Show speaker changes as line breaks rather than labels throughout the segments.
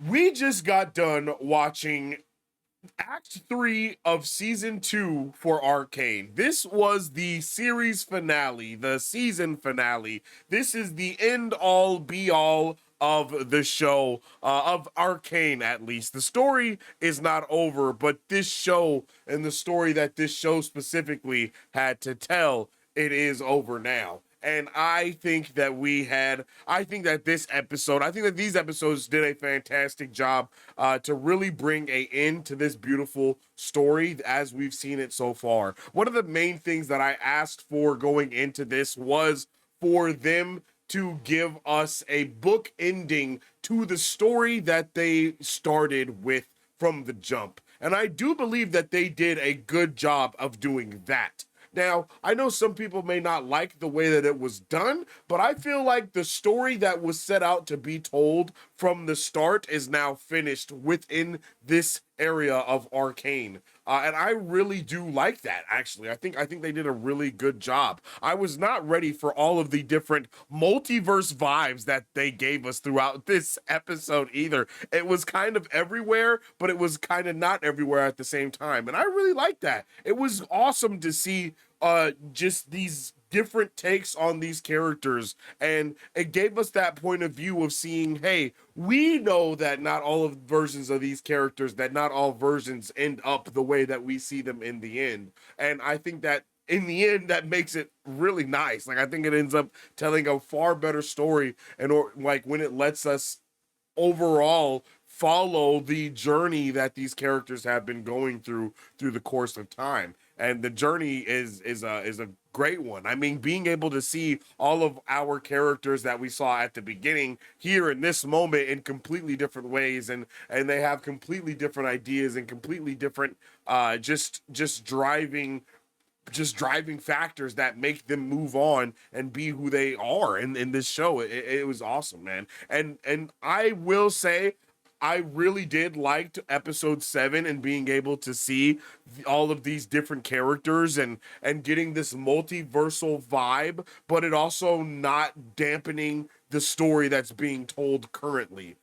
We just got done watching Act 3 of Season 2 for Arcane. This was the series finale, the season finale. This is the end all be all of the show, of Arcane at least. The story is not over, but this show and the story that this show specifically had to tell, it is over now. And I think that these episodes did a fantastic job to really bring a end to this beautiful story as we've seen it so far. One of the main things that I asked for going into this was for them to give us a book ending to the story that they started with from the jump. And I do believe that they did a good job of doing that. Now, I know some people may not like the way that it was done, but I feel like the story that was set out to be told from the start is now finished within this area of Arcane. And I really do like that, actually. I think they did a really good job. I was not ready for all of the different multiverse vibes that they gave us throughout this episode either. It was kind of everywhere, but it was kind of not everywhere at the same time. And I really like that. It was awesome to see just these different takes on these characters, and it gave us that point of view of seeing, hey, we know that not all of versions of these characters, that not all versions end up the way that we see them in the end. And I think that in the end that makes it really nice. Like, I think it ends up telling a far better story, and or like when it lets us overall follow the journey that these characters have been going through the course of time. And the journey is a great one. I mean, being able to see all of our characters that we saw at the beginning here in this moment in completely different ways, and they have completely different ideas and completely different just driving factors that make them move on and be who they are in this show. It was awesome, man. And I will say, I really did like episode 7 and being able to see all of these different characters and getting this multiversal vibe, but it also not dampening the story that's being told currently.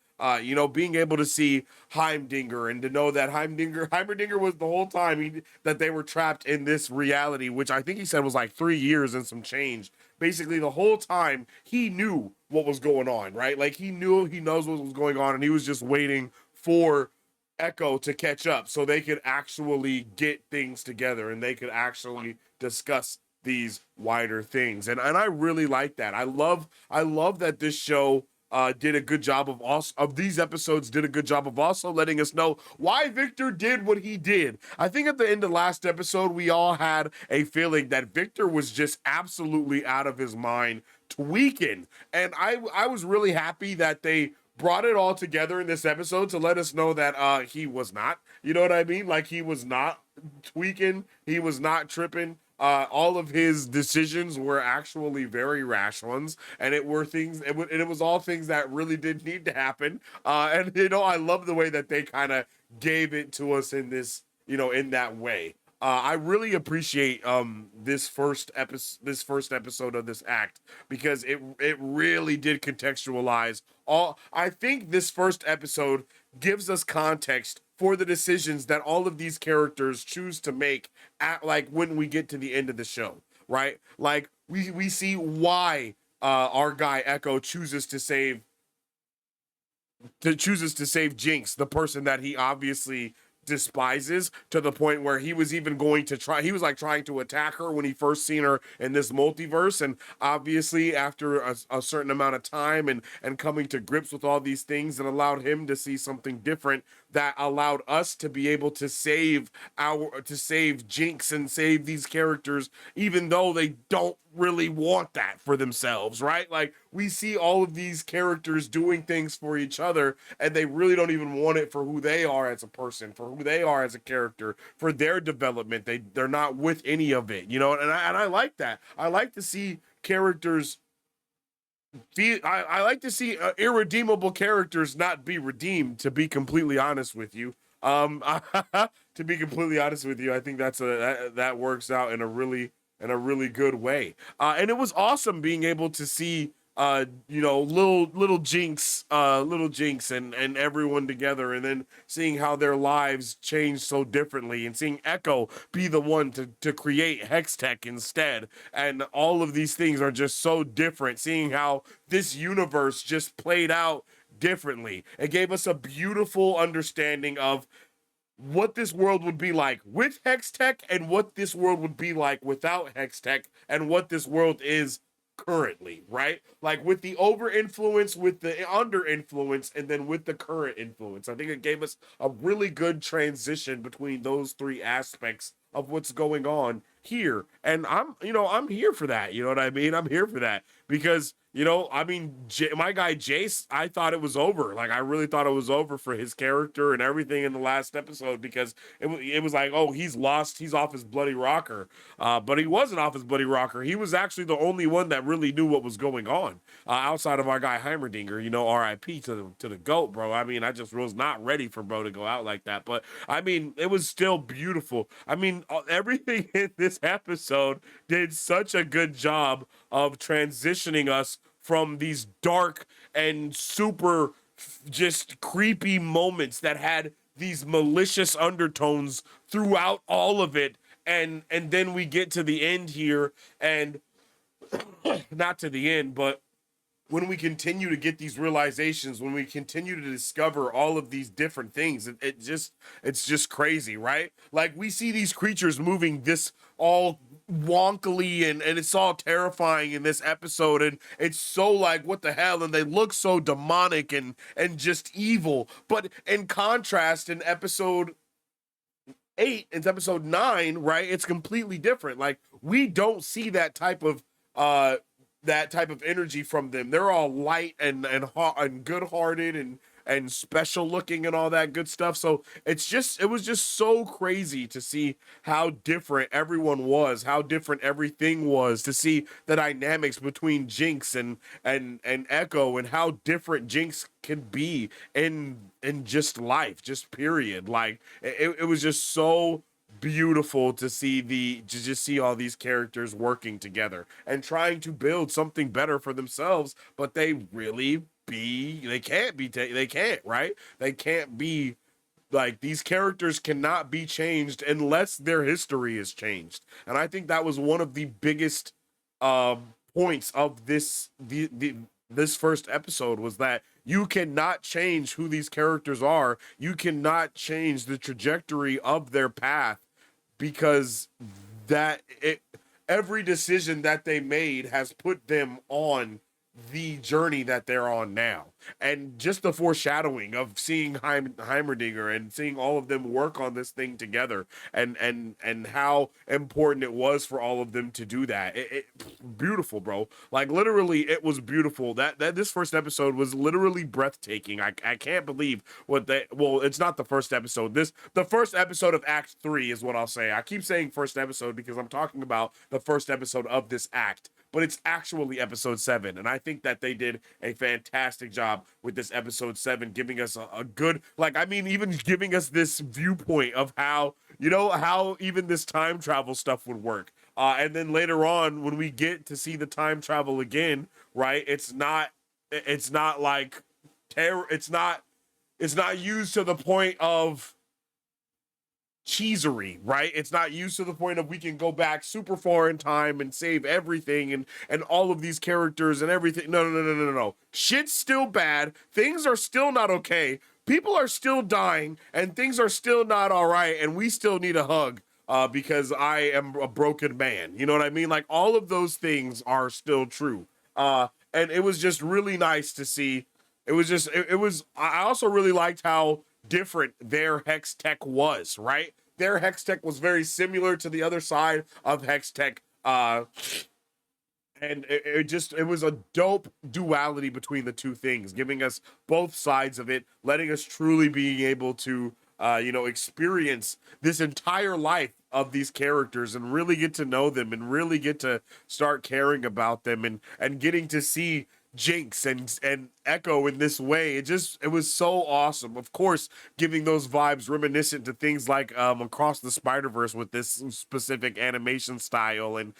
Being able to see Heimdinger and to know that Heimerdinger was the whole time that they were trapped in this reality, which I think he said was like 3 years and some change. Basically, the whole time he knew what was going on, right? Like he knows what was going on, and he was just waiting for Echo to catch up so they could actually get things together and they could actually discuss these wider things. And I really like that. I love that this show did a good job of these episodes did a good job of also letting us know why Victor did what he did. I think at the end of last episode, we all had a feeling that Victor was just absolutely out of his mind, tweaking, and I was really happy that they brought it all together in this episode to let us know that he was not. You know what I mean? Like, he was not tweaking, he was not tripping. All of his decisions were actually very rash ones, and it was all things that really did need to happen. And I love the way that they kind of gave it to us in this, in that way. I really appreciate this first episode of this act, because it really did contextualize all. I think this first episode gives us context for the decisions that all of these characters choose to make at, like, when we get to the end of the show, right? Like, we see why our guy Echo chooses to save Jinx, the person that he obviously despises, to the point where he was even going to he was like trying to attack her when he first seen her in this multiverse. And obviously after a certain amount of time and coming to grips with all these things, it allowed him to see something different that allowed us to be able to save Jinx and save these characters, even though they don't really want that for themselves, right? Like, we see all of these characters doing things for each other, and they really don't even want it for who they are as a person, for who they are as a character, for their development. They're not with any of it, and I like that. I like to see characters I like to see irredeemable characters not be redeemed, to be completely honest with you. To be completely honest with you, I think that works out in a really good way. And it was awesome being able to see little Jinx and everyone together, and then seeing how their lives changed so differently, and seeing Echo be the one to create Hextech instead, and all of these things are just so different. Seeing how this universe just played out differently, it gave us a beautiful understanding of what this world would be like with Hextech and what this world would be like without Hextech and what this world is currently, right? Like with the over influence, with the under influence, and then with the current influence. I think it gave us a really good transition between those three aspects of what's going on here. And I'm here for that. You know what I mean? I'm here for that because I mean, my guy Jace, I thought it was over. Like, I really thought it was over for his character and everything in the last episode because it was like, oh, he's lost. He's off his bloody rocker. But he wasn't off his bloody rocker. He was actually the only one that really knew what was going on outside of our guy Heimerdinger. R.I.P. to the GOAT, bro. I mean, I just was not ready for bro to go out like that. But, I mean, it was still beautiful. I mean, everything in this episode did such a good job of transitioning us from these dark and super just creepy moments that had these malicious undertones throughout all of it, and then we get to the end here, and not to the end, but when we continue to get these realizations, when we continue to discover all of these different things, it's just crazy, right? Like, we see these creatures moving this all wonkily, and it's all terrifying in this episode, and it's so like, what the hell, and they look so demonic and just evil. But in contrast, in episode 8 and episode 9, right, it's completely different. Like, we don't see that type of energy from them. They're all light and good-hearted and special looking and all that good stuff. So it was just so crazy to see how different everyone was, how different everything was, to see the dynamics between Jinx and Echo, and how different Jinx can be in just life, just period. Like, it was just so beautiful to just see all these characters working together and trying to build something better for themselves, but they can't, right? They can't be, like, these characters cannot be changed unless their history is changed. And I think that was one of the biggest points of this first episode, was that you cannot change who these characters are. You cannot change the trajectory of their path, because every decision that they made has put them on the journey that they're on now. And just the foreshadowing of seeing Heimerdinger and seeing all of them work on this thing together, and how important it was for all of them to do that. Beautiful, bro. Like, literally, it was beautiful. That this first episode was literally breathtaking. I can't believe it's not the first episode. The first episode of Act 3 is what I'll say. I keep saying first episode because I'm talking about the first episode of this act, but it's actually episode 7. And I think that they did a fantastic job with this episode 7, giving us a good, like, I mean, even giving us this viewpoint of how even this time travel stuff would work. And then later on, when we get to see the time travel again, right? It's not like terror. It's not used to the point of cheesery, right? It's not used to the point of we can go back super far in time and save everything and all of these characters and everything. No. Shit's still bad. Things are still not okay. People are still dying, and things are still not all right, and we still need a hug because I am a broken man. You know what I mean? Like, all of those things are still true. And it was just really nice to see. I also really liked how different their Hex Tech was, right? Their Hex Tech was very similar to the other side of Hex Tech. And it was a dope duality between the two things, giving us both sides of it, letting us truly be able to, experience this entire life of these characters and really get to know them and really get to start caring about them, and getting to see Jinx and Echo in this way. It was so awesome. Of course, giving those vibes reminiscent to things like Across the Spider-Verse with this specific animation style and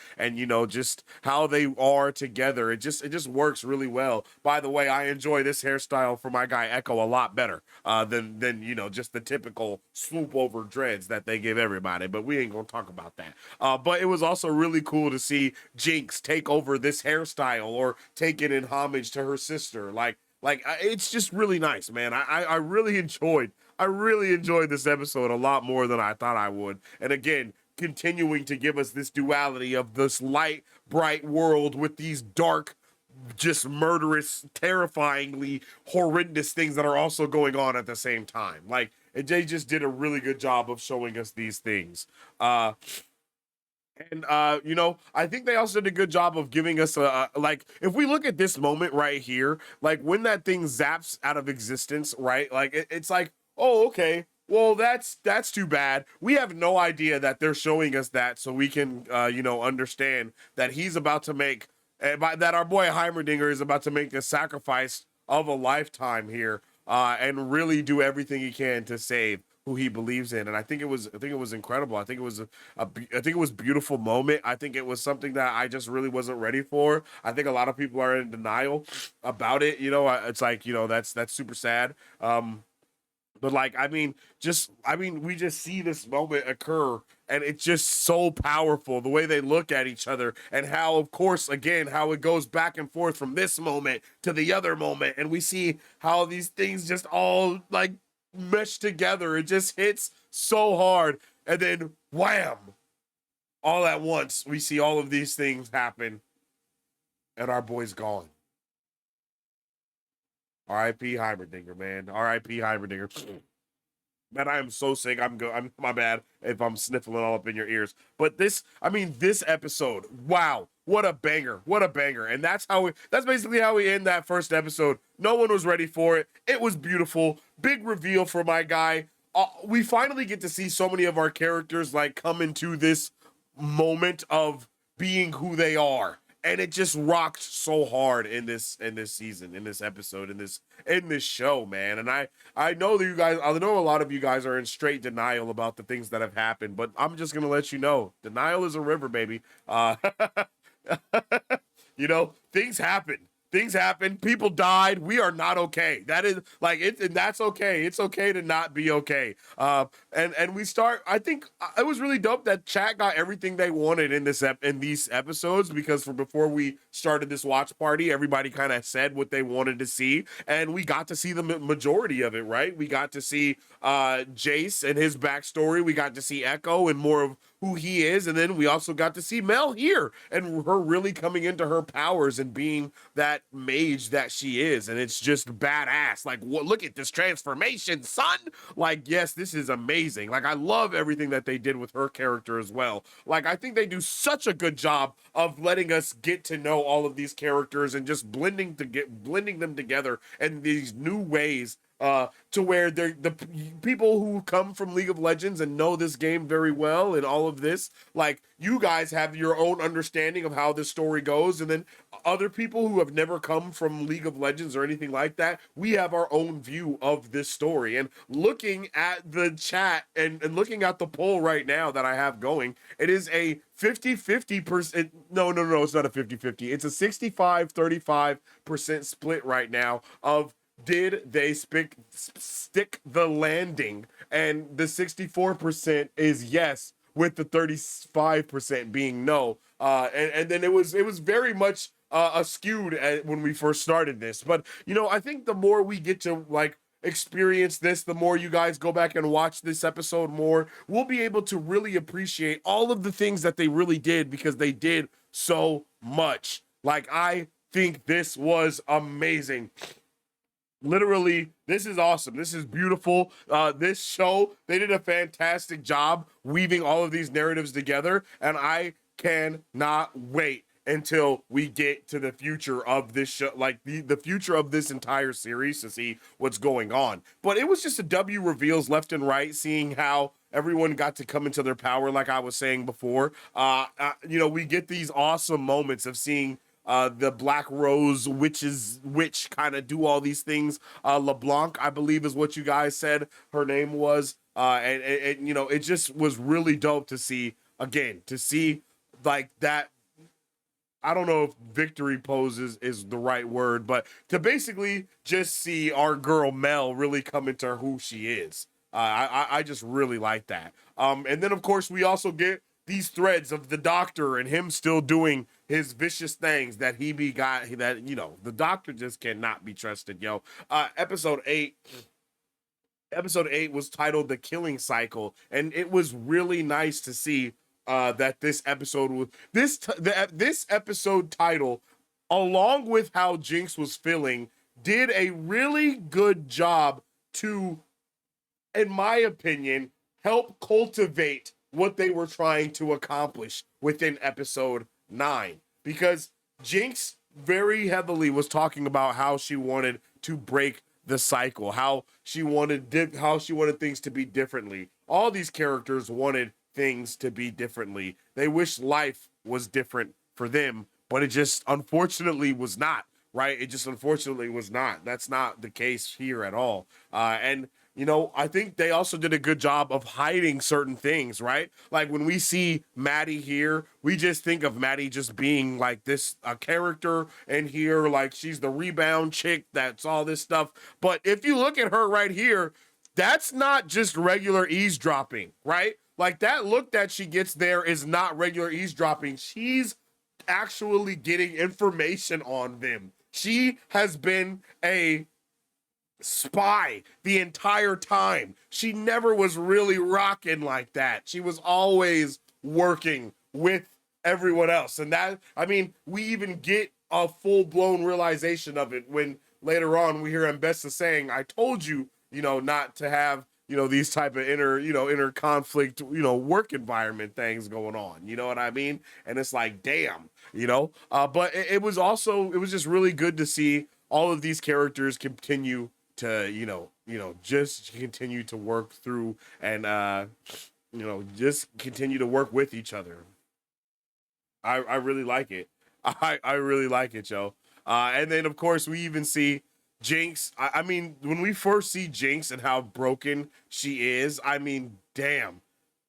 just how they are together. It just works really well. By the way, I enjoy this hairstyle for my guy Echo a lot better than just the typical swoop over dreads that they give everybody. But we ain't gonna talk about that. But it was also really cool to see Jinx take over this hairstyle or take it in homage to her sister. It's just really nice, man. I really enjoyed this episode a lot more than I thought I would. And again, continuing to give us this duality of this light, bright world with these dark, just murderous, terrifyingly horrendous things that are also going on at the same time. They just did a really good job of showing us these things. I think they also did a good job of giving us like, if we look at this moment right here, like when that thing zaps out of existence, right? Like it's like, oh, okay. Well, that's too bad. We have no idea that they're showing us that so we can understand that he's about to make that our boy Heimerdinger is about to make the sacrifice of a lifetime here and really do everything he can to save who he believes in. And I think it was incredible. I think it was I think it was a beautiful moment. I think it was something that I just really wasn't ready for. I think a lot of people are in denial about it. It's like, that's super sad. But we just see this moment occur, and it's just so powerful the way they look at each other, and how, of course, again, how it goes back and forth from this moment to the other moment, and we see how these things just all like mesh together. It just hits so hard, and then wham! All at once, we see all of these things happen, and our boy's gone. R.I.P. Heimerdinger, man. R.I.P. Heimerdinger. Man, I am so sick. I'm my bad if I'm sniffling all up in your ears. But this episode, wow, what a banger. What a banger. And that's basically how we end that first episode. No one was ready for it. It was beautiful. Big reveal for my guy. We finally get to see so many of our characters like come into this moment of being who they are, and it just rocked so hard in this season, in this episode, in this show, man. And I know that I know a lot of you guys are in straight denial about the things that have happened, but I'm just gonna let you know, denial is a river, baby. Things happen. Things happen. People died. We are not okay. That is like it, and that's okay. It's okay to not be okay. And we start. I think it was really dope that chat got everything they wanted in these episodes, because from before we started this watch party, everybody kind of said what they wanted to see, and we got to see the majority of it. Right? We got to see Jace and his backstory. We got to see Echo and more of who he is, and then we also got to see Mel here and her really coming into her powers and being that mage that she is, and it's just badass. Like, look at this transformation, son. Like, yes, this is amazing. Like, I love everything that they did with her character as well. Like, I think they do such a good job of letting us get to know all of these characters and just blending them together in these new ways, to where they're the people who come from League of Legends and know this game very well, and all of this, like, you guys have your own understanding of how this story goes, and then other people who have never come from League of Legends or anything like that, we have our own view of this story. And looking at the chat and looking at the poll right now that I have going, it is a 50-50%. No, it's not a 50-50. It's a 65-35% split right now of did they stick the landing, and the 64% is yes, with the 35% being no. And then it was very much skewed when we first started this. But I think the more we get to like experience this, the more you guys go back and watch this episode more, we'll be able to really appreciate all of the things that they really did, because they did so much. Like, I think this was amazing. Literally, this is awesome. This is beautiful. This show, they did a fantastic job weaving all of these narratives together, and I cannot wait until we get to the future of this show, like the future of this entire series, to see what's going on. But it was just a W reveals left and right, seeing how everyone got to come into their power, like I was saying before. We get these awesome moments of seeing the Black Rose witch kind of do all these things. LeBlanc, I believe, is what you guys said her name was. And you know, it just was really dope to see again, to see like that. I don't know if victory poses is the right word, but to basically just see our girl Mel really come into who she is. I just really like that. And then of course we also get these threads of the doctor and him still doing his vicious things that he be got that, you know, the doctor just cannot be trusted, yo. Episode 8 was titled The Killing Cycle, and it was really nice to see that this episode was this episode title, along with how Jinx was feeling, did a really good job to, in my opinion, help cultivate what they were trying to accomplish within episode 9. Because Jinx very heavily was talking about how she wanted to break the cycle, how she wanted things to be differently. All these characters wanted things to be differently. They wish life was different for them, but it just unfortunately was not, right? It just unfortunately was not. That's not the case here at all. And you know, I think they also did a good job of hiding certain things, right? Like when we see Maddie here, we just think of Maddie just being like this a character in here, like she's the rebound chick that's all this stuff. But if you look at her right here, that's not just regular eavesdropping, right? Like that look that she gets there is not regular eavesdropping. She's actually getting information on them. She has been a spy the entire time. She never was really rocking like that. She was always working with everyone else. And that, I mean, we even get a full-blown realization of it when later on we hear Ambessa saying, I told you, you know, not to have, you know, these type of inner conflict, you know, work environment things going on. You know what I mean? And it's like, damn, you know, but it was just really good to see all of these characters continue to, just continue to work through and, just continue to work with each other. I really like it. I really like it, Joe. And then of course we even see Jinx. I mean, when we first see Jinx and how broken she is, I mean, damn.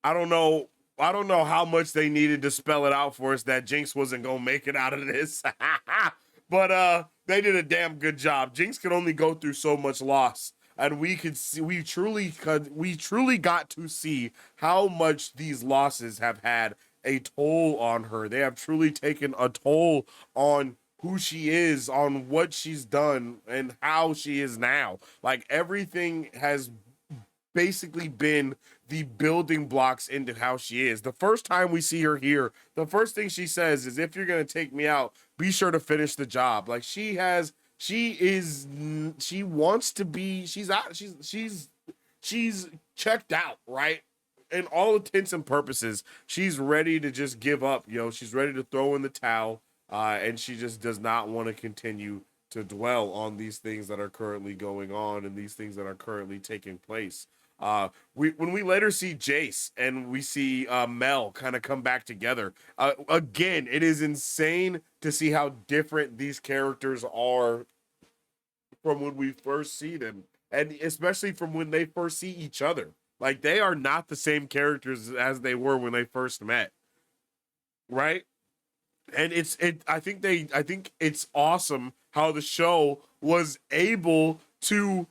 I don't know. I don't know how much they needed to spell it out for us that Jinx wasn't gonna make it out of this. But they did a damn good job. Jinx could only go through so much loss. And we could see we truly got to see how much these losses have had a toll on her. They have truly taken a toll on who she is, on what she's done, and how she is now. Like everything has basically been the building blocks into how she is. The first time we see her here, the first thing she says is, if you're going to take me out, be sure to finish the job. Like she wants to be, she's checked out, right? In all intents and purposes, she's ready to just give up, she's ready to throw in the towel. And she just does not want to continue to dwell on these things that are currently going on and these things that are currently taking place. When we later see Jace and we see Mel kind of come back together, again, it is insane to see how different these characters are from when we first see them, and especially from when they first see each other. Like they are not the same characters as they were when they first met, right? And I think it's awesome how the show was able to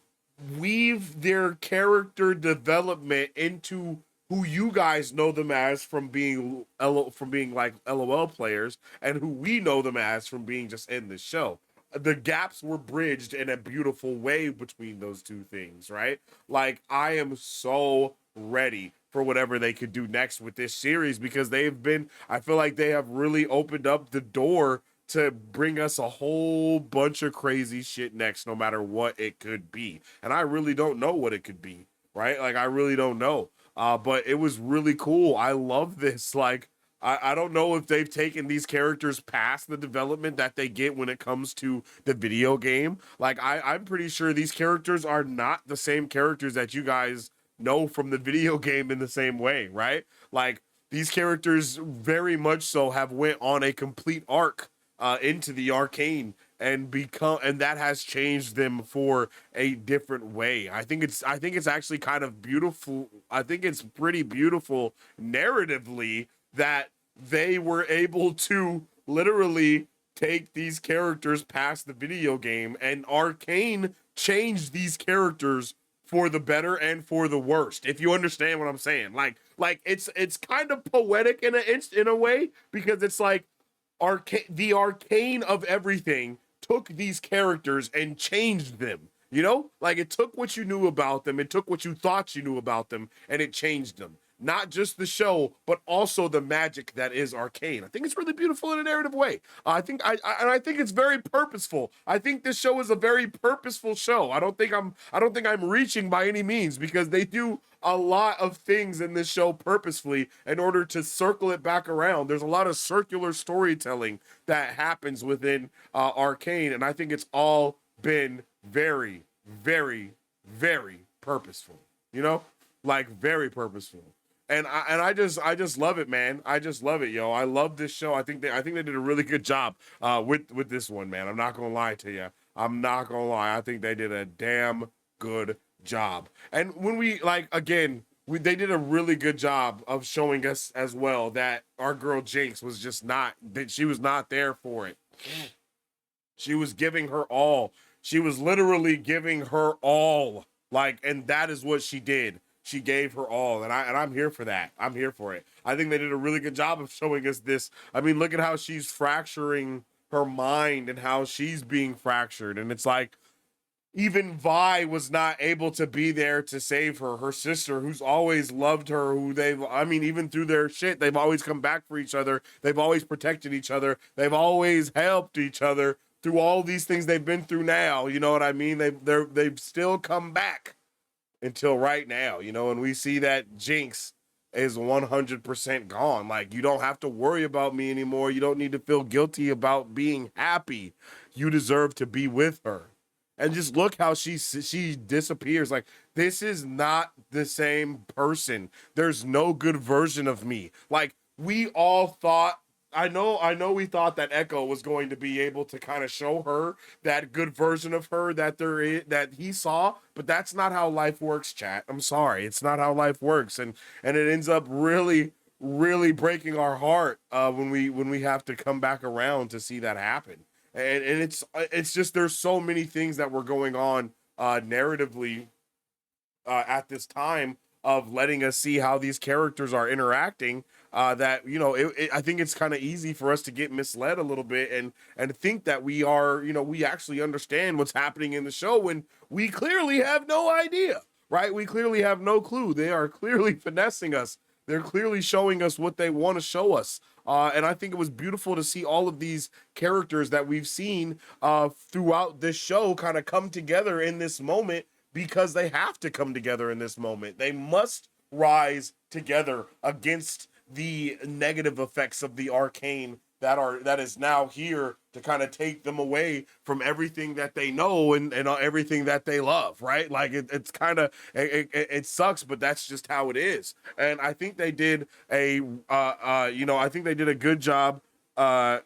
weave their character development into who you guys know them as from being like LOL players, and who we know them as from being just in the show. The gaps were bridged in a beautiful way between those two things, right? Like I am so ready for whatever they could do next with this series, because I feel like they have really opened up the door to bring us a whole bunch of crazy shit next, no matter what it could be. And I really don't know what it could be, right? Like I really don't know. But it was really cool. I love this. Like I don't know if they've taken these characters past the development that they get when it comes to the video game. Like I'm pretty sure these characters are not the same characters that you guys know from the video game in the same way, right? Like these characters very much so have went on a complete arc into the Arcane and become, and that has changed them for a different way. I think it's actually kind of beautiful. I think it's pretty beautiful narratively that they were able to literally take these characters past the video game, and Arcane changed these characters for the better and for the worst. If you understand what I'm saying, it's kind of poetic in a way, because it's like the arcane of everything took these characters and changed them. You know, like it took what you knew about them, it took what you thought you knew about them, and it changed them. Not just the show, but also the magic that is Arcane. I think it's really beautiful in a narrative way. I think it's very purposeful. I think this show is a very purposeful show. I don't think I'm reaching by any means, because they do a lot of things in this show purposefully in order to circle it back around. There's a lot of circular storytelling that happens within Arcane, and I think it's all been very, very, very purposeful. You know, like very purposeful. And I just love it, man. I just love it, yo. I love this show. I think they did a really good job with this one, man. I'm not gonna lie to you. I'm not gonna lie. I think they did a damn good job. And when we like again, they did a really good job of showing us as well that our girl Jinx was just not, that she was not there for it. She was giving her all. She was literally giving her all. Like, and that is what she did. She gave her all, and I'm here for that. I'm here for it. I think they did a really good job of showing us this. I mean, look at how she's fracturing her mind and how she's being fractured. And it's like, even Vi was not able to be there to save her. Her sister, who's always loved her, who I mean, even through their shit, they've always come back for each other. They've always protected each other. They've always helped each other through all these things they've been through now. You know what I mean? They've still come back until right now, you know, and we see that Jinx is 100% gone. Like, you don't have to worry about me anymore. You don't need to feel guilty about being happy. You deserve to be with her. And just look how she disappears. Like, this is not the same person. There's no good version of me. Like, we all thought, I know we thought that Echo was going to be able to kind of show her that good version of her that he saw, but that's not how life works, chat. I'm sorry. It's not how life works. And it ends up really, really breaking our heart when we have to come back around to see that happen. And it's just, there's so many things that were going on narratively at this time of letting us see how these characters are interacting, that, you know, I think it's kind of easy for us to get misled a little bit and think that we are, you know, we actually understand what's happening in the show when we clearly have no idea, right? We clearly have no clue. They are clearly finessing us. They're clearly showing us what they want to show us. And I think it was beautiful to see all of these characters that we've seen throughout this show kind of come together in this moment, because they have to come together in this moment. They must rise together against the negative effects of the Arcane that is now here to kind of take them away from everything that they know and everything that they love, right? Like it's kind of, it sucks, but that's just how it is. And I think they did I think they did a good job of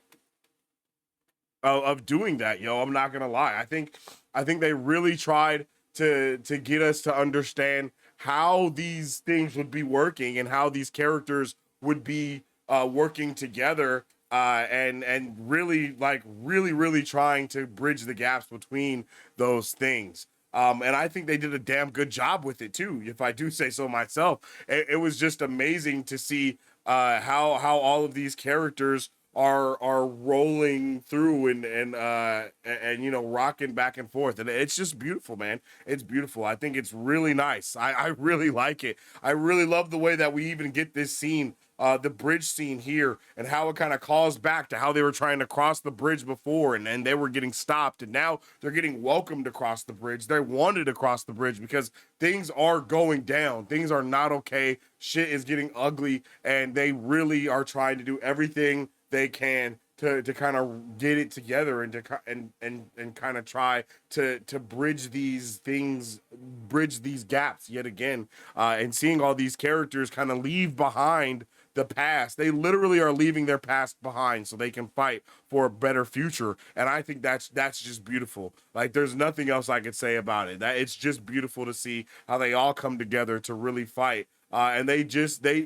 doing that, yo. I'm not gonna lie. I think they really tried to get us to understand how these things would be working and how these characters would be working together, and really trying to bridge the gaps between those things. And I think they did a damn good job with it too, if I do say so myself. It was just amazing to see how all of these characters are rolling through and you know, rocking back and forth, and it's just beautiful, man. It's beautiful. I think it's really nice. I really like it. I really love the way that we even get this scene, the bridge scene here, and how it kind of calls back to how they were trying to cross the bridge before, and they were getting stopped, and now they're getting welcomed across the bridge. They wanted to cross the bridge because things are going down. Things are not okay. Shit is getting ugly, and they really are trying to do everything they can to kind of get it together and to kind of try to bridge these things, bridge these gaps yet again, and seeing all these characters kind of leave behind the past. They literally are leaving their past behind so they can fight for a better future. And I think that's just beautiful. Like there's nothing else I could say about it. That it's just beautiful to see how they all come together to really fight. And they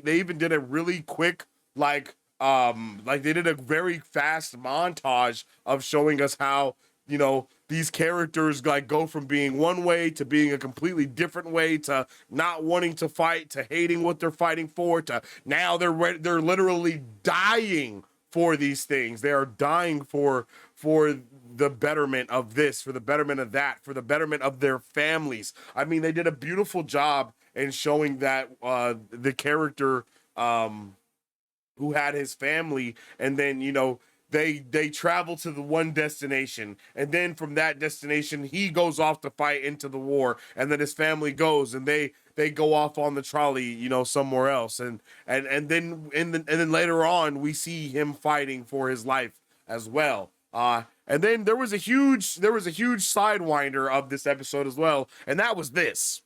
even did a really quick like they did a very fast montage of showing us how, you know, these characters like go from being one way to being a completely different way, to not wanting to fight, to hating what they're fighting for, to now they're literally dying for these things. They are dying for the betterment of this, for the betterment of that, for the betterment of their families. I mean, they did a beautiful job in showing that the character who had his family, and then, you know, they travel to the one destination, and then from that destination he goes off to fight into the war, and then his family goes and they go off on the trolley, you know, somewhere else, and then later on we see him fighting for his life as well. And then there was a huge sidewinder of this episode as well, and that was this.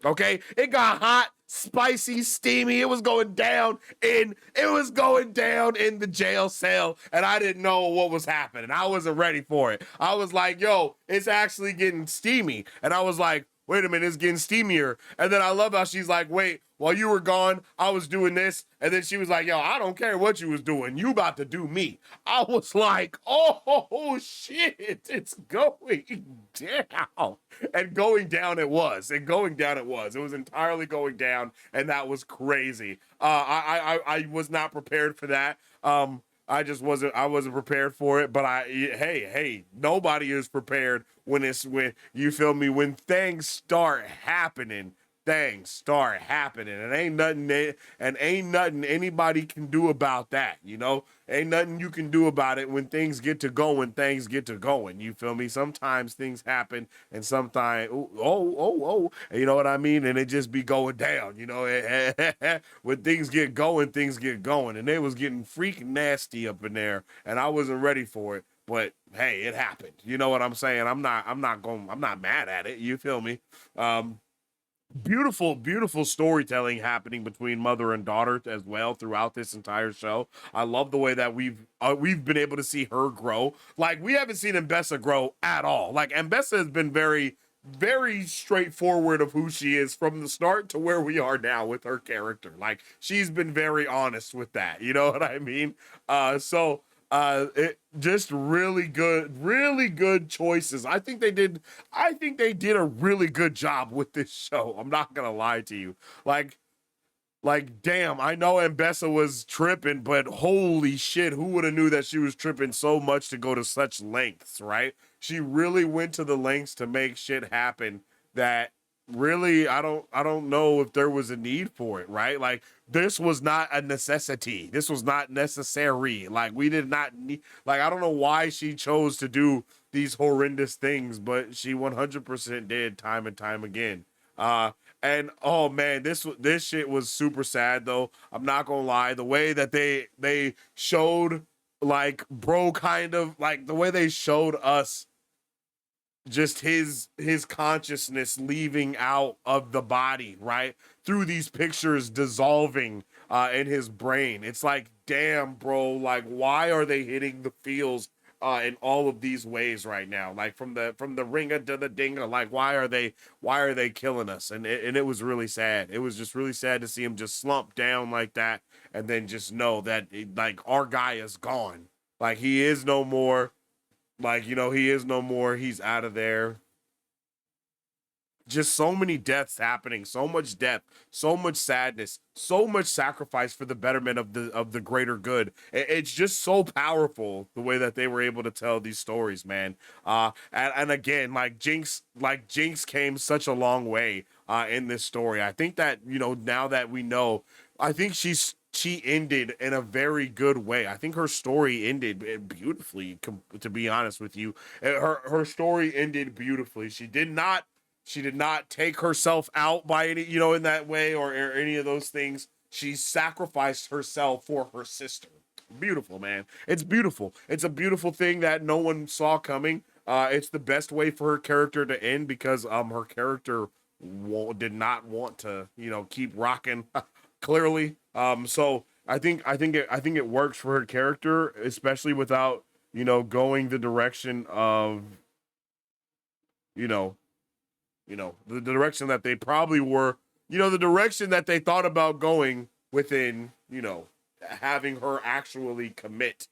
Okay, it got hot, spicy, steamy. It was going down in the jail cell, and I didn't know what was happening. I wasn't ready for it. I was like, yo, it's actually getting steamy. And I was like, wait a minute, it's getting steamier. And then I love how she's like, wait, while you were gone, I was doing this. And then she was like, yo, I don't care what you was doing. You about to do me. I was like, oh, shit, it's going down. And going down it was. And going down it was. It was entirely going down. And that was crazy. I was not prepared for that. I wasn't prepared for it, but hey, nobody is prepared when you feel me, when things start happening, and ain't nothing anybody can do about that, you know? Ain't nothing you can do about it. When things get to going, you feel me? Sometimes things happen, and sometimes you know what I mean? And it just be going down, you know? When things get going, and they was getting freaking nasty up in there, and I wasn't ready for it. But hey, it happened. You know what I'm saying? I'm not mad at it. You feel me? Beautiful storytelling happening between mother and daughter as well throughout this entire show. I love the way that we've been able to see her grow. Like, we haven't seen Mbessa grow at all. Like, Mbessa has been very straightforward of who she is from the start to where we are now with her character. Like, she's been very honest with that, you know what I mean? It just really good choices. I think they did a really good job with this show. I'm not gonna lie to you. Like damn, I know Mbessa was tripping, but holy shit, who would have knew that she was tripping so much to go to such lengths, right? She really went to the lengths to make shit happen that really I don't know if there was a need for it, right? Like, this was not a necessity. This was not necessary. Like, we did not need, like, I don't know why she chose to do these horrendous things, but she 100% did time and time again. And oh man, this shit was super sad though. I'm not gonna lie. The way that they showed, like, bro, kind of like the way they showed us just his consciousness leaving out of the body, right, through these pictures dissolving in his brain. It's like, damn, bro, like, why are they hitting the feels in all of these ways right now? Like, from the ringer to the dinger, like, why are they killing us? And it was really sad. It was just really sad to see him just slump down like that, and then just know that like, our guy is gone. Like, he is no more. Like, you know, he is no more. He's out of there. Just so many deaths happening, so much death, so much sadness, so much sacrifice for the betterment of the greater good. It's just so powerful the way that they were able to tell these stories, man. And again, like Jinx came such a long way in this story. I think that, you know, now that we know, I think she ended in a very good way. I think her story ended beautifully, to be honest with you. Her story ended beautifully. She did not take herself out by any, you know, in that way, or any of those things. She sacrificed herself for her sister. Beautiful, man. It's beautiful. It's a beautiful thing that no one saw coming. It's the best way for her character to end, because her character did not want to, you know, keep rocking clearly. So I think it works for her character, especially without, going the direction of, you know, the direction that they probably were, the direction that they thought about going within, having her actually commit.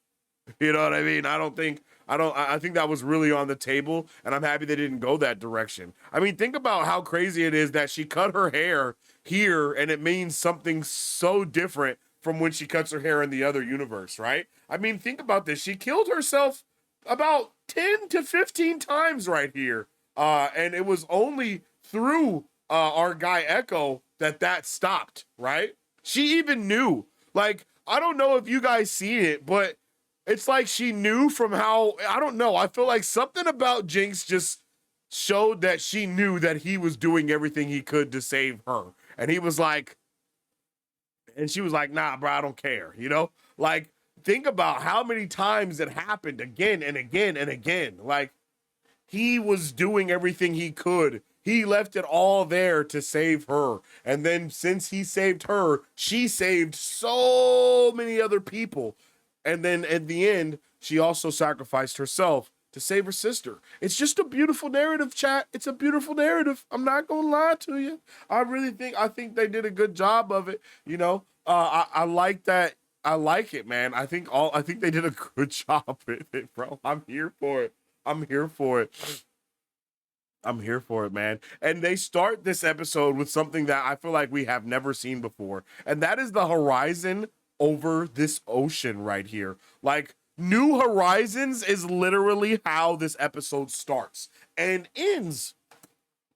You know what I mean? I think that was really on the table, and I'm happy they didn't go that direction. I mean, think about how crazy it is that she cut her hair here, and it means something so different from when she cuts her hair in the other universe, right? I mean, think about this. She killed herself about 10 to 15 times right here. And it was only through our guy Echo that stopped, right? She even knew. Like, I don't know if you guys see it, but it's like she knew from how, I don't know. I feel like something about Jinx just showed that she knew that he was doing everything he could to save her. And he was like, and she was like, nah, bro, I don't care. Like, think about how many times it happened again and again and again. Like, he was doing everything he could. He left it all there to save her. And then since he saved her, she saved so many other people. And then at the end, she also sacrificed herself to save her sister. It's just a beautiful narrative, chat. It's a beautiful narrative. I'm not gonna lie to you. I think they did a good job of it. I like that. I like it, man. I think they did a good job with it, bro. I'm here for it. I'm here for it. I'm here for it, man. And they start this episode with something that I feel like we have never seen before. And that is the horizon over this ocean right here. Like, New Horizons is literally how this episode starts and ends.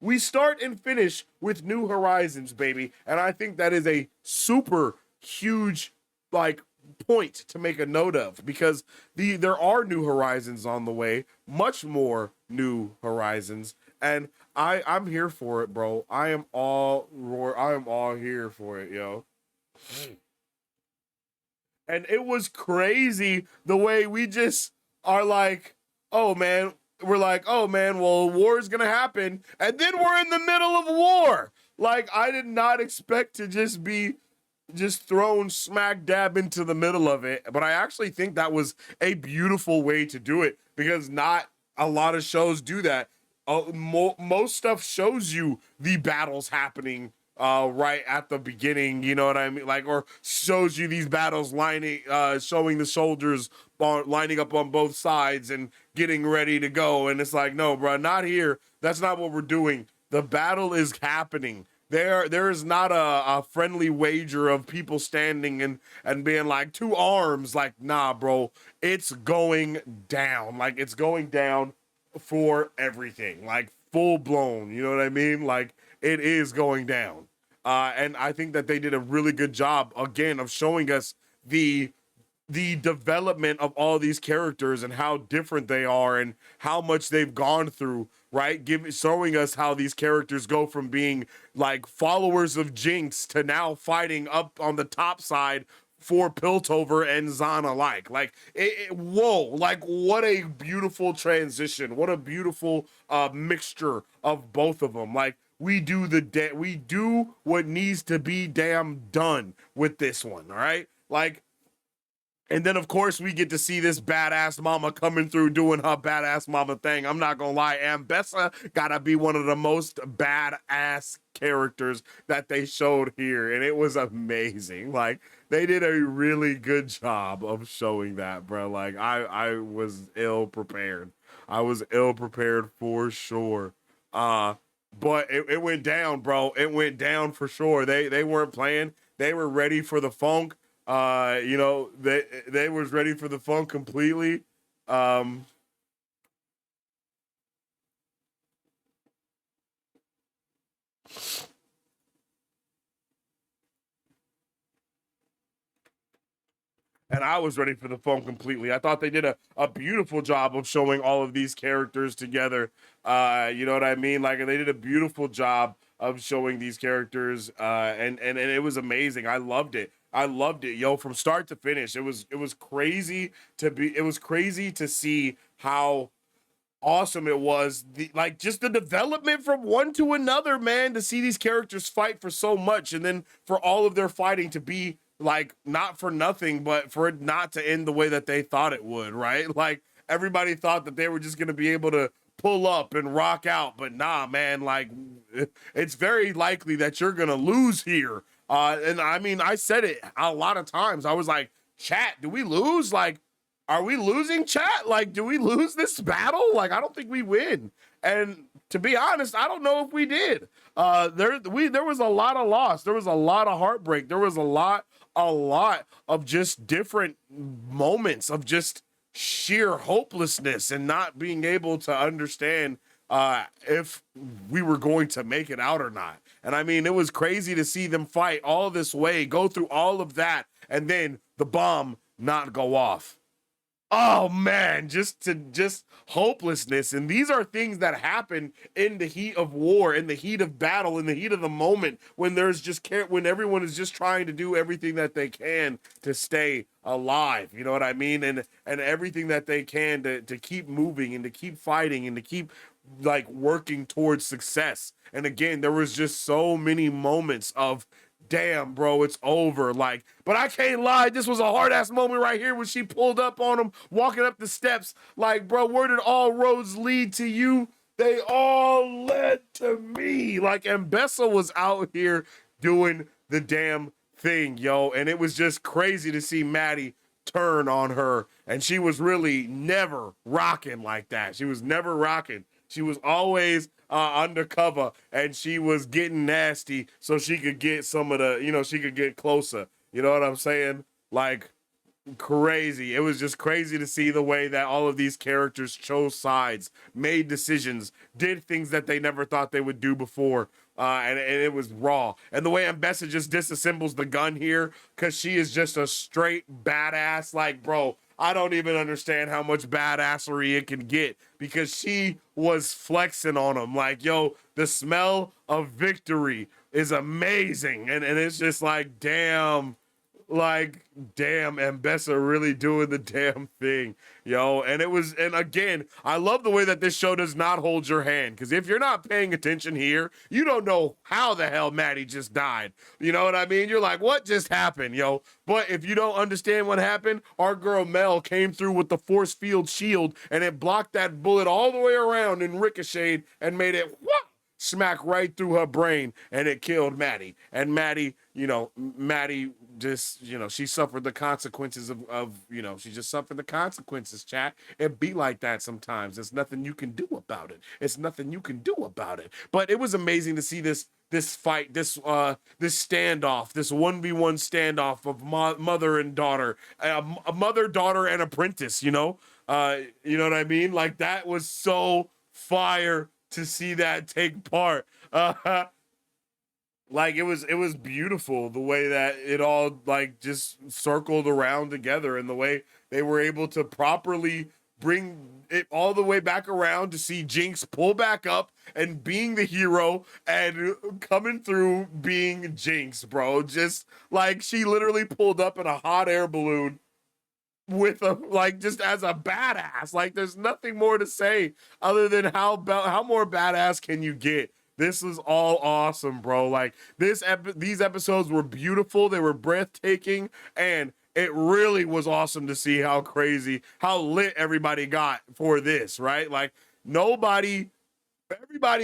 We start and finish with New Horizons, baby. And I think that is a super huge, like, point to make a note of, because there are new horizons on the way, much more new horizons, and I'm here for it, bro. I am all here for it, yo. And it was crazy the way we just are like, oh man, we're like, oh man, well, war is gonna happen, and then we're in the middle of war. Like, I did not expect to just be thrown smack dab into the middle of it. But I actually think that was a beautiful way to do it, because not a lot of shows do that. Most stuff shows you the battles happening right at the beginning, you know what I mean? Like, or shows you these battles showing the soldiers lining up on both sides and getting ready to go. And it's like, no, bro, not here. That's not what we're doing. The battle is happening. There is not a friendly wager of people standing and being like, two arms. Like, nah, bro, it's going down. Like, it's going down for everything. Like, full blown. You know what I mean? Like, it is going down. And I think that they did a really good job, again, of showing us the development of all these characters and how different they are and how much they've gone through, right? Showing us how these characters go from being like followers of Jinx to now fighting up on the top side for Piltover and Zahn alike. Like, whoa, like, what a beautiful transition. What a beautiful mixture of both of them. Like, we do what needs to be damn done with this one, all right? Like, and then, of course, we get to see this badass mama coming through doing her badass mama thing. I'm not gonna lie, Ambessa gotta be one of the most badass characters that they showed here, and it was amazing. Like, they did a really good job of showing that, bro. Like, I was ill prepared. I was ill prepared for sure. But it went down, bro. It went down for sure. They weren't playing. They were ready for the funk. They was ready for the funk completely. And I was ready for the funk completely. I thought they did a beautiful job of showing all of these characters together. You know what I mean? Like, they did a beautiful job of showing these characters, and it was amazing. I loved it. I loved it, yo, from start to finish. It was crazy to see how awesome it was. Like, just the development from one to another, man, to see these characters fight for so much, and then for all of their fighting to be like not for nothing, but for it not to end the way that they thought it would, right? Like everybody thought that they were just gonna be able to pull up and rock out, but nah, man, like it's very likely that you're gonna lose here. And I mean, I said it a lot of times. I was like, chat, do we lose? Like, are we losing, chat? Like, do we lose this battle? Like, I don't think we win. And to be honest, I don't know if we did. There was a lot of loss. There was a lot of heartbreak. There was a lot of just different moments of just sheer hopelessness and not being able to understand if we were going to make it out or not. And I mean, it was crazy to see them fight all this way, go through all of that, and then the bomb not go off. Oh man, just hopelessness. And these are things that happen in the heat of war, in the heat of battle, in the heat of the moment, when there's just when everyone is just trying to do everything that they can to stay alive. You know what I mean? And everything that they can to keep moving and to keep fighting and to keep like working towards success. And again, there was just so many moments of damn, bro, it's over. Like, but I can't lie, this was a hard ass moment right here when she pulled up on him, walking up the steps. Like, bro, where did all roads lead to you? They all led to me. Like, Mbessa was out here doing the damn thing, yo. And it was just crazy to see Maddie turn on her. And she was really never rocking like that. She was never rocking. She was always undercover, and she was getting nasty so she could get some of the, you know, she could get closer. You know what I'm saying? Like, crazy. It was just crazy to see the way that all of these characters chose sides, made decisions, did things that they never thought they would do before. And it was raw. And the way Mbessa just disassembles the gun here, because she is just a straight badass. Like, bro, I don't even understand how much badassery it can get, because she was flexing on him. Like, yo, the smell of victory is amazing. And it's just like, damn, Mbessa really doing the damn thing, yo. And again, I love the way that this show does not hold your hand, because if you're not paying attention here, you don't know how the hell Maddie just died. You know what I mean? You're like, what just happened, yo? But if you don't understand what happened, our girl Mel came through with the force field shield, and it blocked that bullet all the way around and ricocheted and made it whoop, smack right through her brain, and it killed Maddie. And Maddie, Maddie just, she suffered the consequences of she just suffered the consequences, chat. It be like that sometimes. There's nothing you can do about it. It's nothing you can do about it. But it was amazing to see this fight, this standoff, this 1v1 standoff of mother and daughter, a mother, daughter, and apprentice, you know what I mean? Like, that was so fire to see that take part. Like, it was beautiful the way that it all like just circled around together, and the way they were able to properly bring it all the way back around to see Jinx pull back up and being the hero and coming through being Jinx, bro. Just like, she literally pulled up in a hot air balloon with a, like, just as a badass. Like, there's nothing more to say other than how more badass can you get. This is all awesome, bro. Like, these episodes were beautiful. They were breathtaking, and it really was awesome to see how lit everybody got for this, right? Like, everybody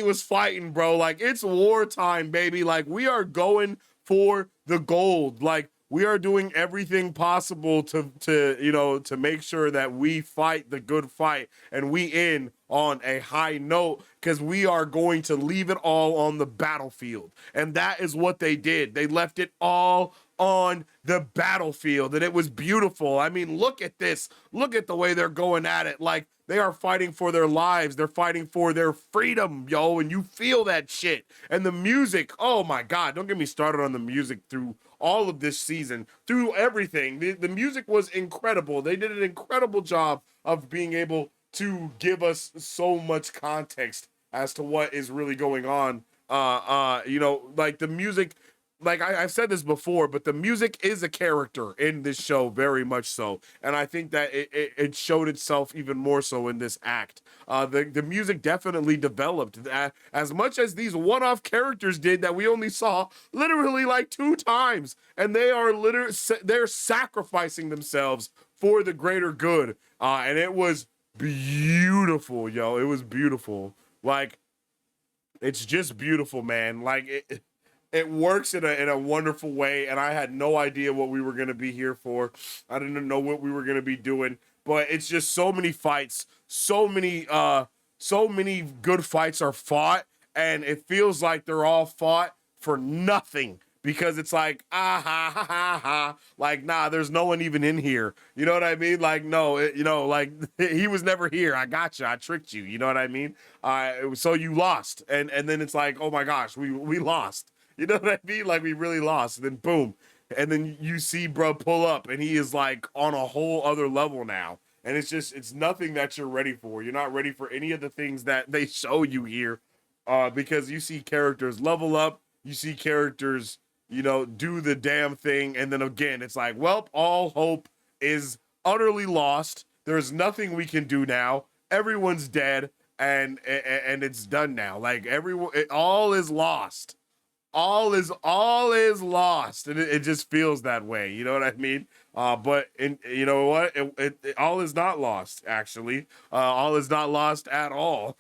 was fighting, bro. Like, it's wartime, baby. Like, we are going for the gold. Like, we are doing everything possible to make sure that we fight the good fight and we end on a high note, because we are going to leave it all on the battlefield. And that is what they did. They left it all on the battlefield, and it was beautiful. I mean, look at this. Look at the way they're going at it. Like, they are fighting for their lives. They're fighting for their freedom, yo, and you feel that shit. And the music, oh my God, don't get me started on the music through all of this season, through everything. The music was incredible. They did an incredible job of being able to give us so much context as to what is really going on. Like, the music like I've said this before, but the music is a character in this show, very much so, and I think that it showed itself even more so in this act. The music definitely developed as much as these one-off characters did that we only saw literally like 2 times, and they are literally they're sacrificing themselves for the greater good, and it was beautiful, yo. It was beautiful, like it's just beautiful, man. Like it works in a wonderful way, and I had no idea what we were gonna be here for. I didn't know what we were gonna be doing, but it's just so many fights, so many good fights are fought, and it feels like they're all fought for nothing. Because it's like, ah ha ha ha ha, like nah, there's no one even in here. You know what I mean? Like no, like he was never here. I got you. I tricked you. You know what I mean? So you lost, and then it's like, oh my gosh, we lost. You know what I mean? Like we really lost. And then boom. And then you see bro pull up and he is like on a whole other level now. And it's nothing that you're ready for. You're not ready for any of the things that they show you here. Because you see characters level up, you see characters, do the damn thing. And then again, it's like, well, all hope is utterly lost. There's nothing we can do now. Everyone's dead and it's done now. Like all is lost. All is lost, and it just feels that way. You know what I mean? But you know what? All is not lost. Actually, all is not lost at all.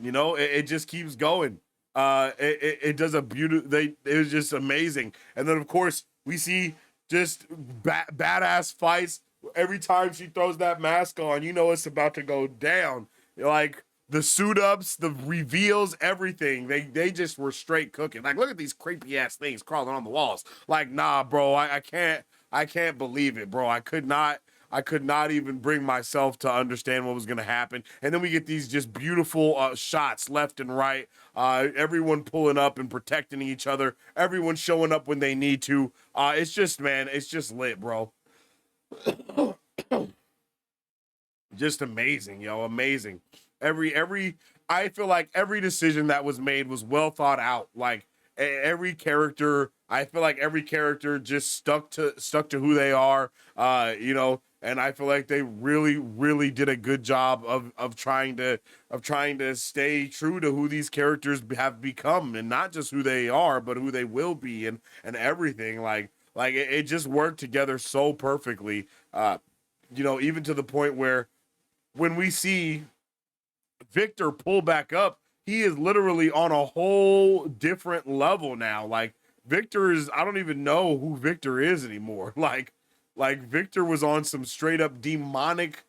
It just keeps going. It does a beautiful. It was just amazing, and then of course we see just badass fights every time she throws that mask on. It's about to go down. Like the suit ups, the reveals, everything. They just were straight cooking. Like, look at these creepy ass things crawling on the walls. Like, nah, bro, I can't believe it, bro. I could not even bring myself to understand what was gonna happen. And then we get these just beautiful shots left and right. Everyone pulling up and protecting each other. Everyone showing up when they need to. It's just, man, it's just lit, bro. Just amazing, yo, amazing. I feel like every decision that was made was well thought out. Like every character, I feel like every character just stuck to who they are. And I feel like they really did a good job of trying to stay true to who these characters have become, and not just who they are, but who they will be, and everything. Like it just worked together so perfectly. Even to the point where when we see Victor pull back up, he is literally on a whole different level now. Like I don't even know who Victor is anymore. Like Victor was on some straight up demonic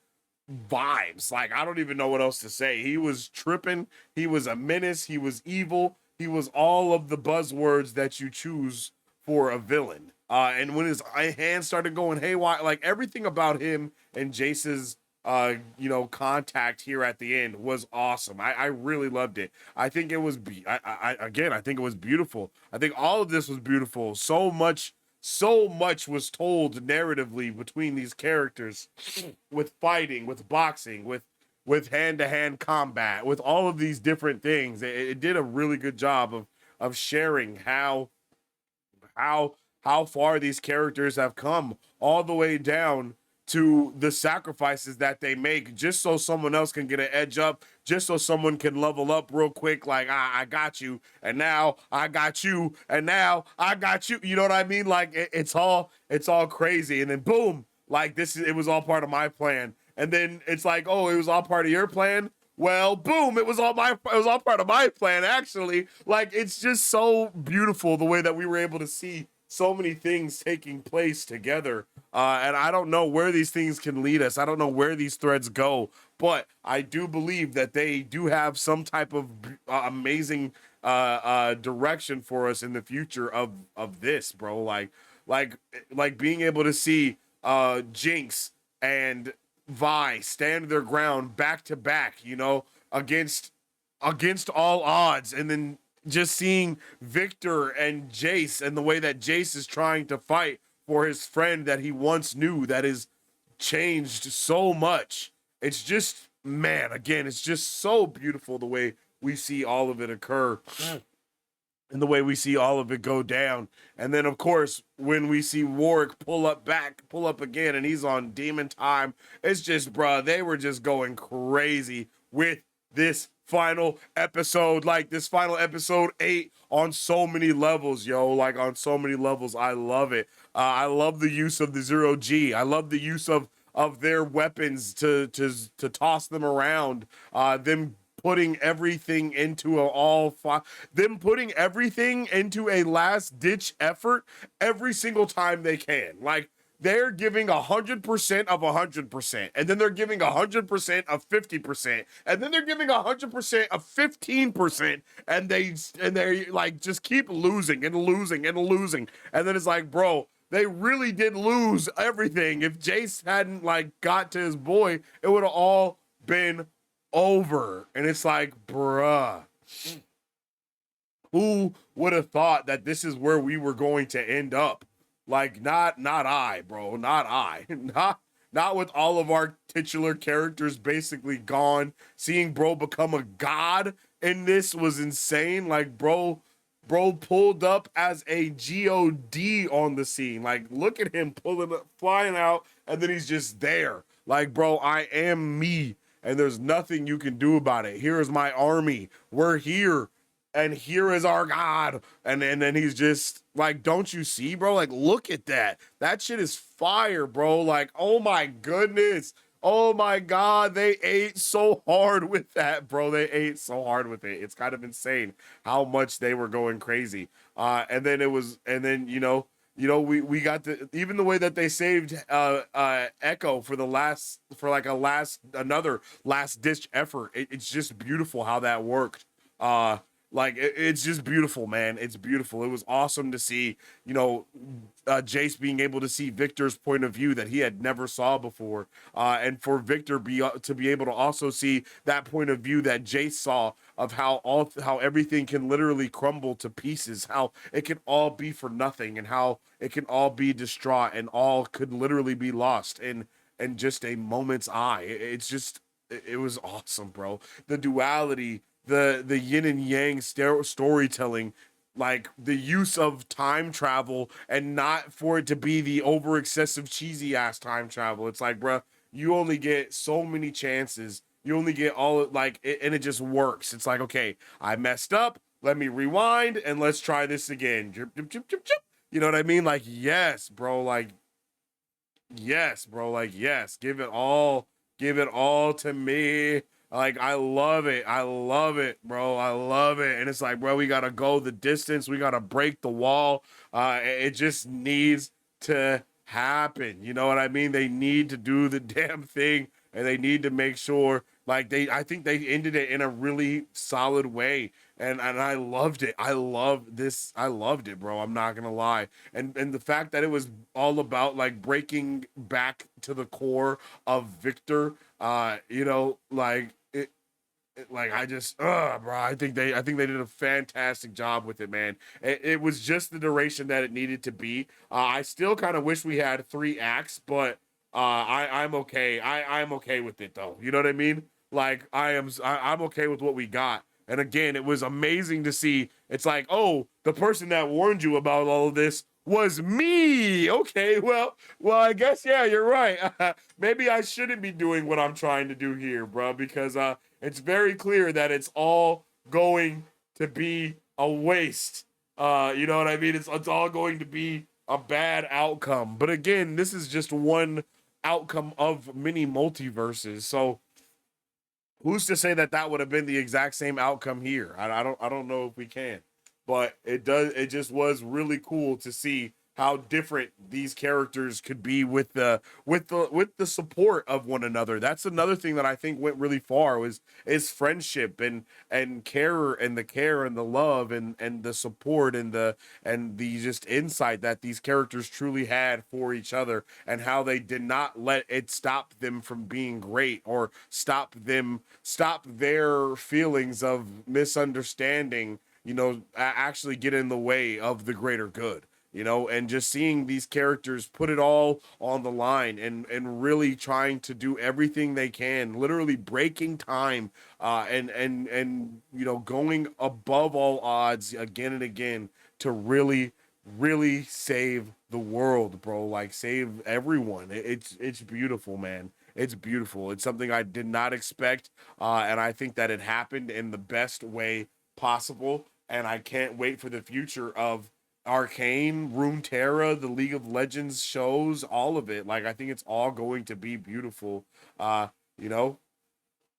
vibes. Like I don't even know what else to say. He was tripping. He was a menace. He was evil. He was all of the buzzwords that you choose for a villain. And when his hands started going haywire, like everything about him and Jace's contact here at the end was awesome. I really loved it. I think it was I think it was beautiful. I think all of this was beautiful. So much was told narratively between these characters, with fighting, with boxing, with hand-to-hand combat, with all of these different things. It did a really good job of sharing how far these characters have come, all the way down to the sacrifices that they make just so someone else can get an edge up, just so someone can level up real quick. Like, I got you, and now I got you, and now I got you. You know what I mean? Like it's all crazy. And then boom, like it was all part of my plan. And then it's like, oh, it was all part of your plan. Well, boom, it was all part of my plan, actually. Like, it's just so beautiful the way that we were able to see so many things taking place together. And I don't know where these things can lead us. I don't know where these threads go, but I do believe that they do have some type of amazing direction for us in the future of this, bro. Like being able to see Jinx and Vi stand their ground back to back, against all odds, and then just seeing Victor and Jace and the way that Jace is trying to fight for his friend that he once knew, that is changed so much. It's just, man, again, it's just so beautiful the way we see all of it occur. and the way we see all of it go down. And then, of course, when we see Warwick pull up again, and he's on demon time, it's just, bruh, they were just going crazy with this final episode. Like, this final episode 8 on so many levels, yo. Like, on so many levels. I love it. I love the use of the Zero G. I love the use of their weapons to toss them around. Them putting everything into them putting everything into a last ditch effort every single time they can. Like, they're giving 100% of 100%, and then they're giving 100% of 50%, and then they're giving 100% of 15%, and they like just keep losing and losing and losing, and then it's like, bro, they really did lose everything. If Jace hadn't like got to his boy, it would have all been over. And it's like, bruh, who would have thought that this is where we were going to end up? Like, not I, bro, not I. Not with all of our titular characters basically gone. Seeing bro become a god in this was insane. Like, bro pulled up as a god on the scene. Like, look at him pulling up, flying out, and then he's just there. Like, bro, I am me, and there's nothing you can do about it. Here is my army. We're here, and here is our god. And then he's just like, don't you see, bro? Like, look at that. That shit is fire, bro. Like, oh my goodness. Oh my God, they ate so hard with that, bro. They ate so hard with it. It's kind of insane how much they were going crazy. And then we got even the way that they saved Echo for another last ditch effort. It's just beautiful how that worked. Like, it's just beautiful, man. It's beautiful. It was awesome to see, Jace being able to see Victor's point of view that he had never saw before, and for Victor to be able to also see that point of view that Jace saw of how everything can literally crumble to pieces, how it can all be for nothing, and how it can all be distraught, and all could literally be lost in just a moment's eye. It was awesome, bro. The duality, the yin and yang storytelling, like the use of time travel, and not for it to be the over excessive cheesy ass time travel. It's like, bruh, you only get so many chances. You only get and it just works. It's like, okay, I messed up. Let me rewind and let's try this again. You know what I mean? Like, yes, bro. Like, yes, bro. Like, yes. Give it all. Give it all to me. Like, I love it. I love it, bro. I love it. And it's like, bro, we got to go the distance. We got to break the wall. It just needs to happen. You know what I mean? They need to do the damn thing, and they need to make sure, like, I think they ended it in a really solid way. And I loved it. I love this. I loved it, bro. I'm not gonna lie. And the fact that it was all about like breaking back to the core of Victor, like like I just bro, I think they did a fantastic job with it, man. It was just the duration that it needed to be. I still kind of wish we had 3 acts, but I'm okay. I'm okay with it though. You know what I mean? Like, I'm okay with what we got. And again, it was amazing to see. It's like, oh, the person that warned you about all of this was me. Okay, well, I guess, yeah, you're right. Maybe I shouldn't be doing what I'm trying to do here, bro, because it's very clear that it's all going to be a waste. You know what I mean? It's all going to be a bad outcome. But again, this is just one outcome of many multiverses. So who's to say that that would have been the exact same outcome here? I don't know if we can, but it just was really cool to see how different these characters could be with the support of one another. That's another thing that I think went really far is friendship and care, and the care and the love and the support and the just insight that these characters truly had for each other, and how they did not let it stop them from being great, or stop their feelings of misunderstanding, actually get in the way of the greater good. and just seeing these characters put it all on the line and really trying to do everything they can, literally breaking time, and going above all odds again and again to really save the world, bro. Like save everyone. It's beautiful, man. It's beautiful. It's something I did not expect, and I think that it happened in the best way possible. And I can't wait for the future of Arcane, Runeterra, the League of Legends shows, all of it. Like I think it's all going to be beautiful. You know,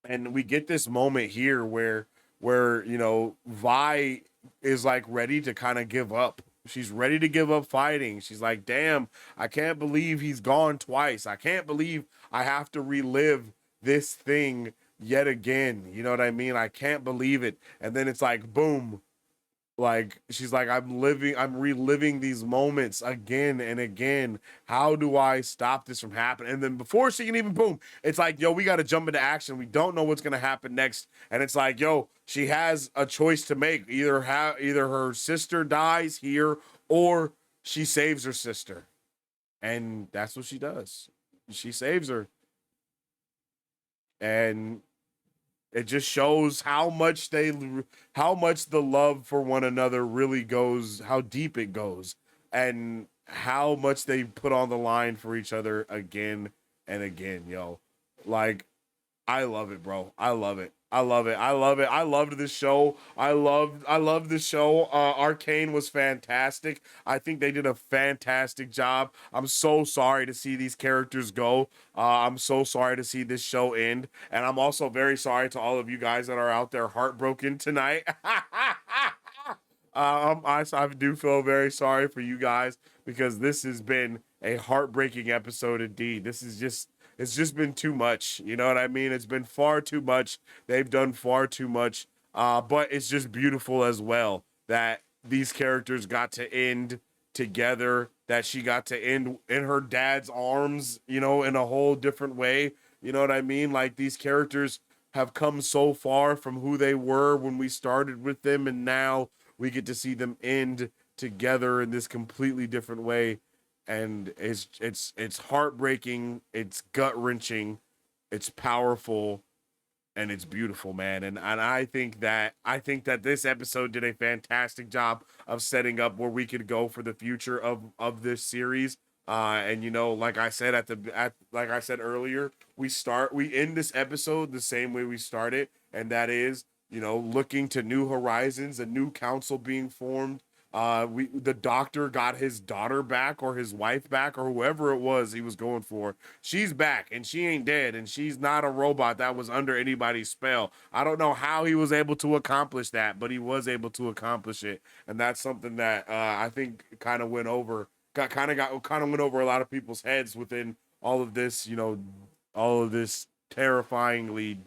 and we get this moment here where Vi is like ready to kind of give up. She's ready to give up fighting. She's like, damn, I can't believe he's gone twice. I can't believe I have to relive this thing yet again. You know what I mean? I can't believe it. And then it's like boom, like she's like, I'm reliving these moments again and again. How do I stop this from happening? And then before she can even boom, it's like, yo, we got to jump into action. We don't know what's going to happen next. And it's like, yo, she has a choice to make. Either her sister dies here or she saves her sister. And that's what she does. She saves her. And it just shows how much the love for one another really goes, how deep it goes, and how much they put on the line for each other again and again, yo. Like I love it, bro. I love it. I love it. I love it. I loved this show. I loved this show. Arcane was fantastic. I think they did a fantastic job. I'm so sorry to see these characters go. I'm so sorry to see this show end. And I'm also very sorry to all of you guys that are out there heartbroken tonight. I do feel very sorry for you guys because this has been a heartbreaking episode indeed. It's just been too much. You know what I mean? It's been far too much. They've done far too much. But it's just beautiful as well that these characters got to end together, that she got to end in her dad's arms, in a whole different way. You know what I mean? Like these characters have come so far from who they were when we started with them, and now we get to see them end together in this completely different way. And it's heartbreaking, it's gut-wrenching, it's powerful, and it's beautiful, man. And I think that this episode did a fantastic job of setting up where we could go for the future of this series. And like I said like I said earlier, we end this episode the same way we started, and that is, looking to new horizons, a new council being formed. The doctor got his daughter back, or his wife back, or whoever it was he was going for. She's back and she ain't dead, and she's not a robot that was under anybody's spell. I don't know how he was able to accomplish that, but he was able to accomplish it. And that's something that I think kind of went over a lot of people's heads within all of this, all of this terrifyingly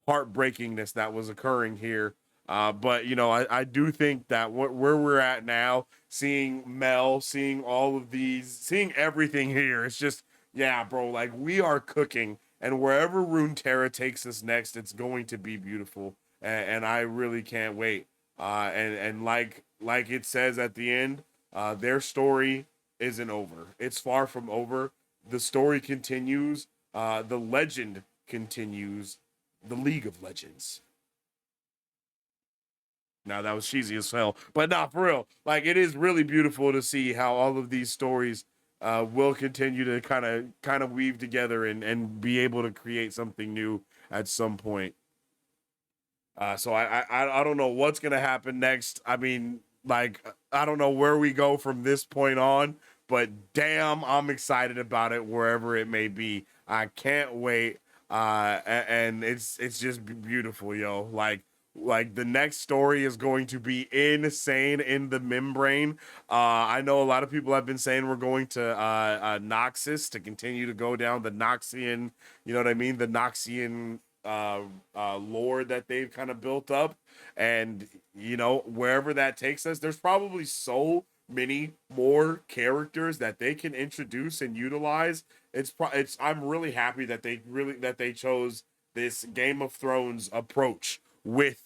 heartbreakingness that was occurring here. But I do think that where we're at now, seeing Mel, seeing all of these, seeing everything here, it's just, yeah, bro. Like we are cooking, and wherever Runeterra takes us next, it's going to be beautiful, and I really can't wait. And like it says at the end, their story isn't over. It's far from over. The story continues. The legend continues. The League of Legends. Now that was cheesy as hell, but not for real. Like it is really beautiful to see how all of these stories will continue to kind of weave together and be able to create something new at some point. So I don't know what's gonna happen next. I mean, like I don't know where we go from this point on, but damn, I'm excited about it wherever it may be. I can't wait. And it's just beautiful, yo. Like the next story is going to be insane in the membrane. I know a lot of people have been saying we're going to Noxus to continue to go down the Noxian, you know what I mean? The Noxian lore that they've kind of built up. And, wherever that takes us, there's probably so many more characters that they can introduce and utilize. I'm really happy that they chose this Game of Thrones approach with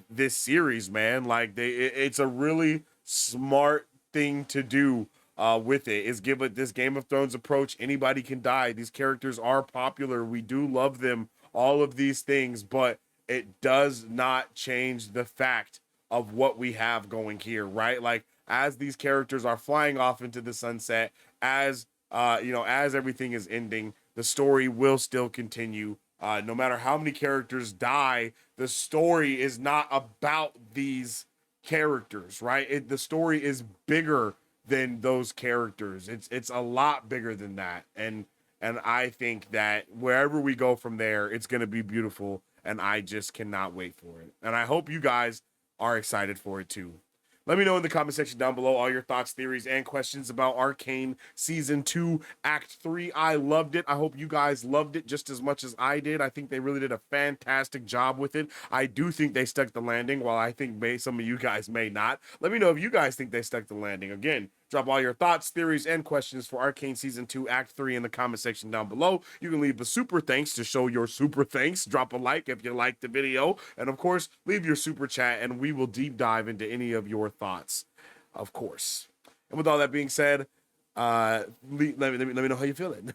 this series, man. Like it's a really smart thing to do with it is give it this Game of Thrones approach. Anybody can die. These characters are popular. We do love them. All of these things, but it does not change the fact of what we have going here, right? Like as these characters are flying off into the sunset, as as everything is ending, the story will still continue. No matter how many characters die, the story is not about these characters, right? The story is bigger than those characters. It's a lot bigger than that, and I think that wherever we go from there, it's gonna be beautiful, and I just cannot wait for it. And I hope you guys are excited for it too. Let me know in the comment section down below all your thoughts, theories, and questions about Arcane Season 2, Act 3. I loved it. I hope you guys loved it just as much as I did. I think they really did a fantastic job with it. I do think they stuck the landing, while I think some of you guys may not. Let me know if you guys think they stuck the landing. Again, drop all your thoughts, theories, and questions for Arcane Season 2, Act 3 in the comment section down below. You can leave a super thanks to show your super thanks. Drop a like if you liked the video. And of course, leave your super chat and we will deep dive into any of your thoughts, of course. And with all that being said, let me know how you feeling.